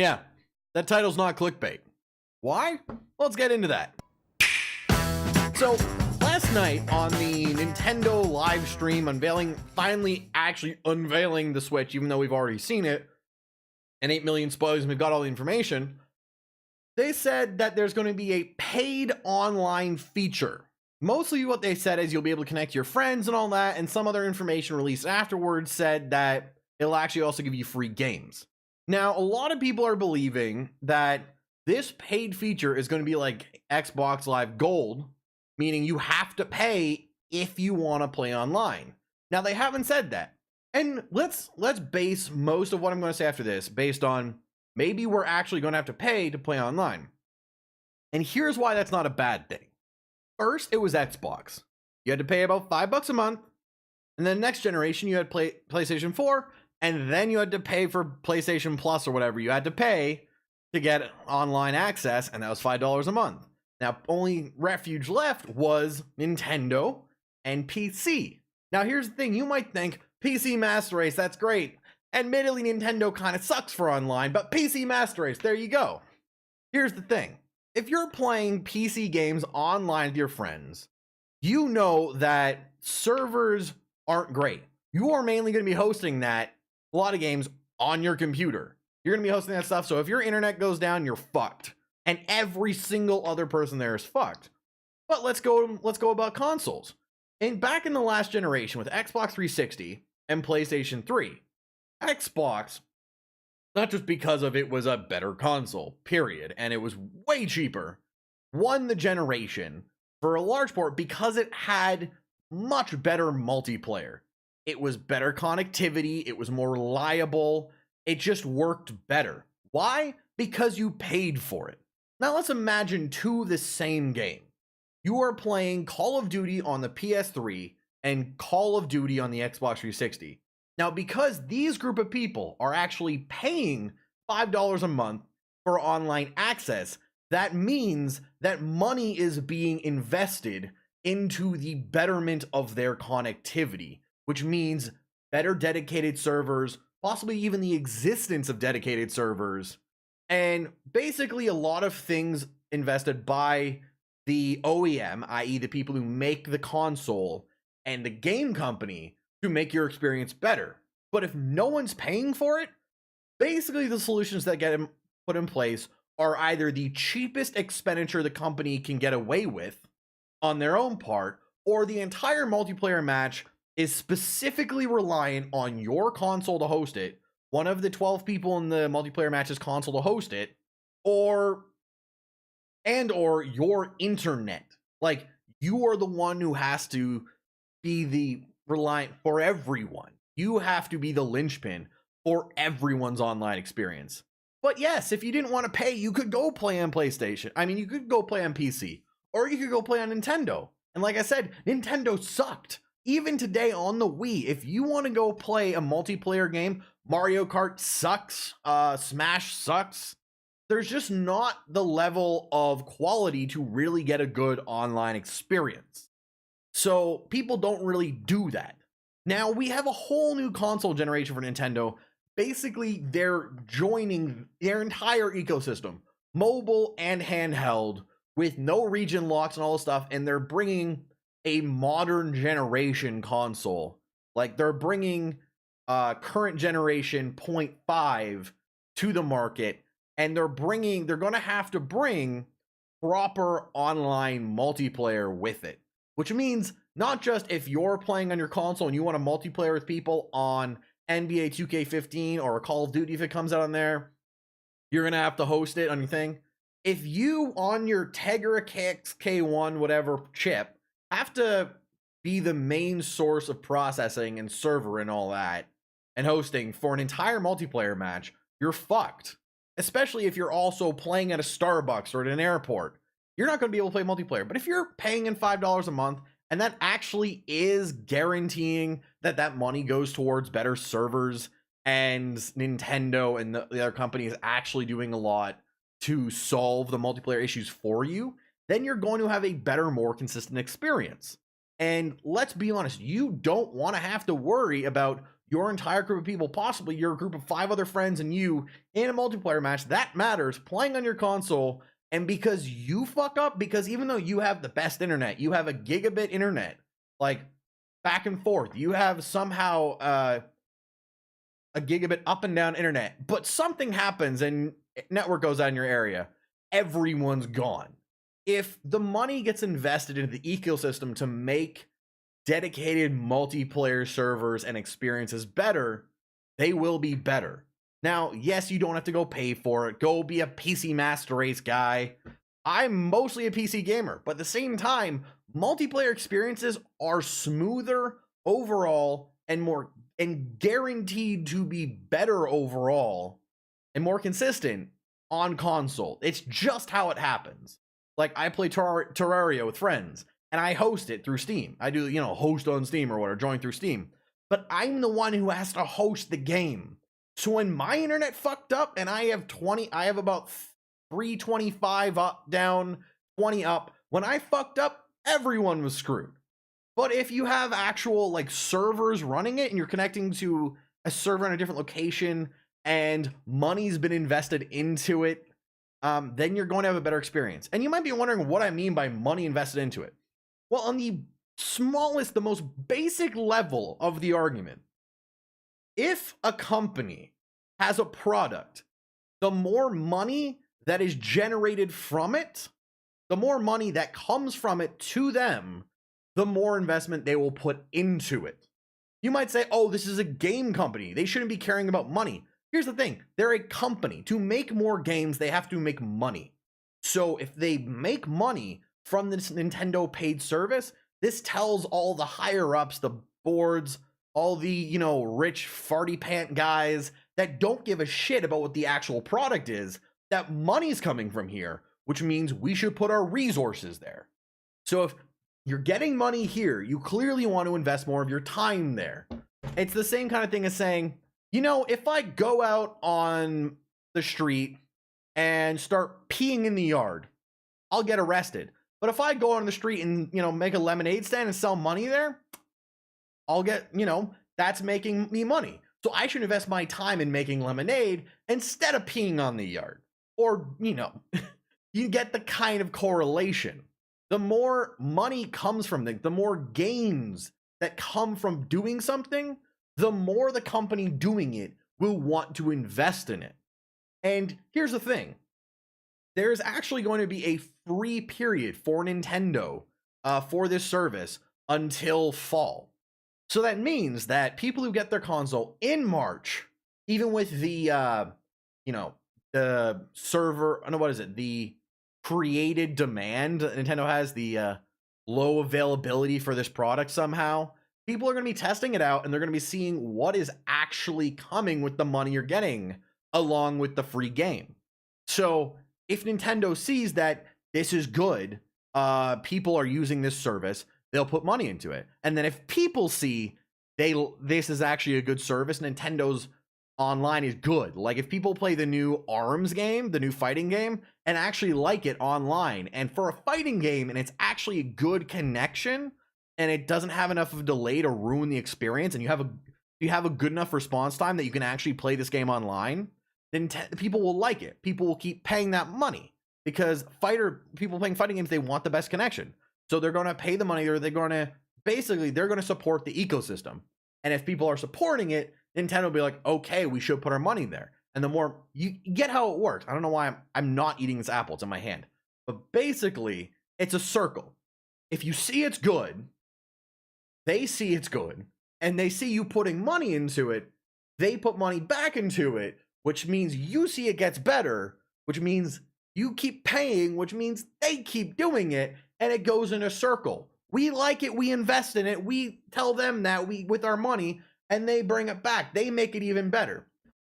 Yeah, that title's not clickbait. Why? Let's get into that. So, last night on the Nintendo live stream finally actually unveiling the Switch, even though we've already seen it, and 8 million spoilers and we've got all the information, they said that there's going to be a paid online feature. Mostly what they said is you'll be able to connect your friends and all that, and some other information released afterwards said that it'll actually also give you free games. Now, a lot of people are believing that this paid feature is going to be like Xbox Live Gold, meaning you have to pay if you want to play online. Now, they haven't said that. And let's base most of what I'm going to say after this based on maybe we're actually going to have to pay to play online. And here's why that's not a bad thing. First, it was Xbox. You had to pay about $5 a month. And then next generation, you had PlayStation 4. And then you had to pay for PlayStation Plus or whatever you had to pay to get online access. And that was $5 a month. Now, only refuge left was Nintendo and PC. Now, here's the thing. You might think, PC Master Race, that's great. Admittedly, Nintendo kind of sucks for online, but PC Master Race, there you go. Here's the thing. If you're playing PC games online with your friends, you know that servers aren't great. You are mainly going to be hosting a lot of games on your computer. You're going to be hosting that stuff, so if your internet goes down, you're fucked. And every single other person there is fucked. But let's go about consoles. And back in the last generation with Xbox 360 and PlayStation 3, Xbox, not just because of it was a better console, period, and it was way cheaper, won the generation for a large part because it had much better multiplayer. It was better connectivity, it was more reliable, it just worked better. Why? Because you paid for it. Now let's imagine two of the same game. You are playing Call of Duty on the PS3 and Call of Duty on the Xbox 360. Now, because these group of people are actually paying $5 a month for online access, that means that money is being invested into the betterment of their connectivity, which means better dedicated servers, possibly even the existence of dedicated servers, and basically a lot of things invested by the OEM, i.e. the people who make the console, and the game company to make your experience better. But if no one's paying for it, basically the solutions that get put in place are either the cheapest expenditure the company can get away with on their own part, or the entire multiplayer match is specifically reliant on your console to host it, one of the 12 people in the multiplayer match's console to host it, or your internet. Like, you are the one who has to be the reliant for everyone. You have to be the linchpin for everyone's online experience. But yes, if you didn't want to pay, you could go play on PlayStation. I mean, you could go play on PC, or you could go play on Nintendo. And like I said, Nintendo sucked. Even today on the Wii, if you want to go play a multiplayer game, Mario Kart sucks, Smash sucks. There's just not the level of quality to really get a good online experience. So people don't really do that. Now we have a whole new console generation for Nintendo. Basically, they're joining their entire ecosystem, mobile and handheld, with no region locks and all this stuff, and they're bringing a modern generation console. Like, they're bringing current generation 0.5 to the market, and they're going to have to bring proper online multiplayer with it, which means not just if you're playing on your console and you want to multiplayer with people on NBA 2K15 or Call of Duty, if it comes out on there, you're going to have to host it on your thing. If you, on your Tegra K1 whatever chip, have to be the main source of processing and server and all that, and hosting for an entire multiplayer match, you're fucked. Especially if you're also playing at a Starbucks or at an airport. You're not going to be able to play multiplayer. But if you're paying in $5 a month, and that actually is guaranteeing that that money goes towards better servers, and Nintendo and the other companies actually doing a lot to solve the multiplayer issues for you, then you're going to have a better, more consistent experience. And let's be honest, you don't want to have to worry about your entire group of people, possibly your group of 5 other friends and you in a multiplayer match that matters, playing on your console. And because you fuck up, because even though you have the best internet, you have a gigabit internet, like back and forth, you have somehow a gigabit up and down internet, but something happens and network goes out in your area, everyone's gone. If the money gets invested into the ecosystem to make dedicated multiplayer servers and experiences better, they will be better. Now, yes, you don't have to go pay for it. Go be a PC Master Race guy. I'm mostly a PC gamer, but at the same time, multiplayer experiences are smoother overall and guaranteed to be better overall and more consistent on console. It's just how it happens. Like, I play Terraria with friends, and I host it through Steam. I do, host on Steam or whatever, join through Steam. But I'm the one who has to host the game. So when my internet fucked up and I have about 325 up, down, 20 up. When I fucked up, everyone was screwed. But if you have actual servers running it and you're connecting to a server in a different location and money's been invested into it, then you're going to have a better experience. And you might be wondering what I mean by money invested into it. Well, on the smallest, the most basic level of the argument, if a company has a product, the more money that is generated from it, the more money that comes from it to them, the more investment they will put into it. You might say, oh, this is a game company, they shouldn't be caring about money. Here's the thing, they're a company. To make more games, they have to make money. So if they make money from this Nintendo paid service, this tells all the higher ups, the boards, all the, rich farty pant guys that don't give a shit about what the actual product is, that money's coming from here, which means we should put our resources there. So if you're getting money here, you clearly want to invest more of your time there. It's the same kind of thing as saying, if I go out on the street and start peeing in the yard, I'll get arrested. But if I go on the street and, make a lemonade stand and sell money there, I'll get, that's making me money. So I should invest my time in making lemonade instead of peeing on the yard. Or, you get the kind of correlation. The more money comes from the more gains that come from doing something, the more the company doing it will want to invest in it. And here's the thing. There's actually going to be a free period for Nintendo for this service until fall. So that means that people who get their console in March, even with the, the server, the created demand that Nintendo has, the low availability for this product somehow, people are going to be testing it out and they're going to be seeing what is actually coming with the money you're getting along with the free game. So if Nintendo sees that this is good, people are using this service, they'll put money into it. And then if people see this is actually a good service, Nintendo's online is good. Like if people play the new ARMS game, the new fighting game, and actually like it online, and for a fighting game and it's actually a good connection and it doesn't have enough of a delay to ruin the experience, and you have a good enough response time that you can actually play this game online, then people will like it. People will keep paying that money because people playing fighting games, they want the best connection. So they're going to pay the money, or they're going to support the ecosystem. And if people are supporting it, Nintendo will be like, okay, we should put our money there. And the more you get how it works. I don't know why I'm not eating this apple. It's in my hand. But basically, it's a circle. If you see it's good, they see it's good, and they see you putting money into it, they put money back into it, which means you see it gets better, which means you keep paying, which means they keep doing it, and it goes in a circle. We like it, we invest in it, we tell them that with our money, and they bring it back. They make it even better.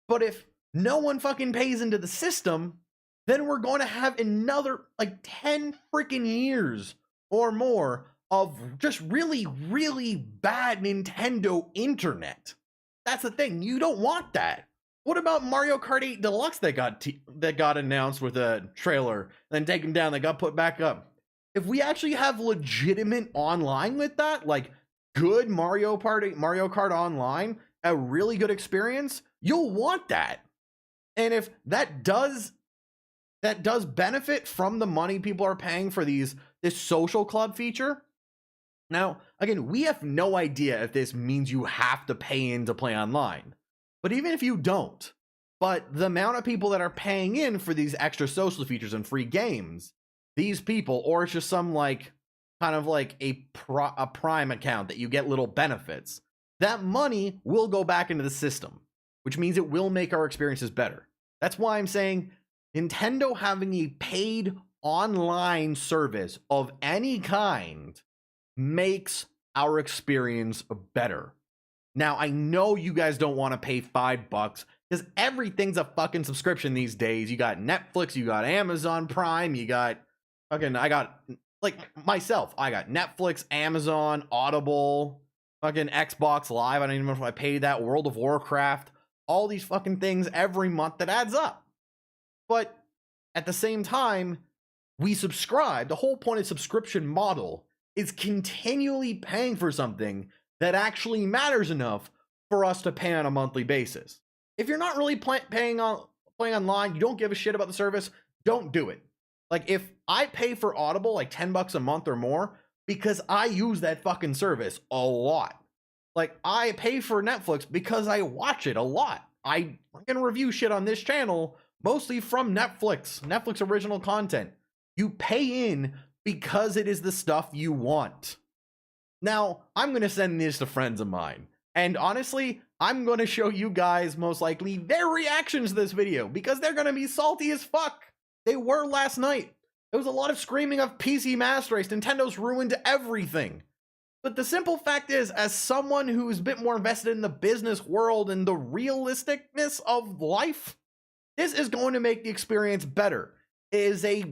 But if no one fucking pays into the system, then we're going to have another 10 freaking years or more of just really, really bad Nintendo internet. That's the thing. You don't want that. What about Mario Kart 8 Deluxe that got announced with a trailer, then taken down, that got put back up? If we actually have legitimate online with that, like good Mario Kart Online, a really good experience, you'll want that. And if that does benefit from the money people are paying for this social club feature. Now, again, we have no idea if this means you have to pay in to play online. But even if you don't, but the amount of people that are paying in for these extra social features and free games, these people, or it's just some like kind of like a Prime account that you get little benefits, that money will go back into the system, which means it will make our experiences better. That's why I'm saying Nintendo having a paid online service of any kind makes our experience better. Now, I know you guys don't want to pay $5 because everything's a fucking subscription these days. You got Netflix, you got Amazon Prime, you got fucking, I got like myself, I got Netflix, Amazon, Audible, fucking Xbox Live. I don't even know if I paid that, World of Warcraft, all these fucking things every month that adds up. But at the same time, we subscribe. The whole point of subscription model is continually paying for something that actually matters enough for us to pay on a monthly basis. If you're not really playing online, you don't give a shit about the service, don't do it. Like if I pay for Audible like $10 a month or more because I use that fucking service a lot. Like I pay for Netflix because I watch it a lot. I fucking review shit on this channel mostly from Netflix original content. You pay in because it is the stuff you want. Now, I'm going to send this to friends of mine. And honestly, I'm going to show you guys most likely their reactions to this video because they're going to be salty as fuck. They were last night. There was a lot of screaming of PC Master Race. Nintendo's ruined everything. But the simple fact is, as someone who's a bit more invested in the business world and the realisticness of life, this is going to make the experience better. It is a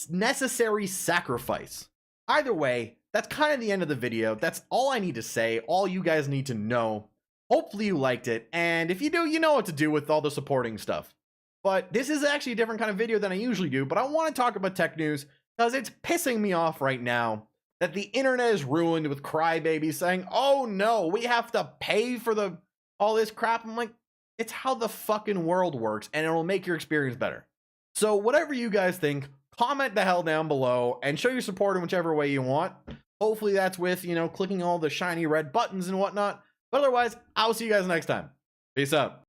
necessary sacrifice. Either way, that's kind of the end of the video. That's all I need to say. All you guys need to know. Hopefully you liked it. And if you do, you know what to do with all the supporting stuff. But this is actually a different kind of video than I usually do. But I want to talk about tech news because it's pissing me off right now that the internet is ruined with crybabies saying, oh no, we have to pay for all this crap. I'm like, it's how the fucking world works and it'll make your experience better. So whatever you guys think, comment the hell down below and show your support in whichever way you want. Hopefully that's with, clicking all the shiny red buttons and whatnot. But otherwise, I'll see you guys next time. Peace out.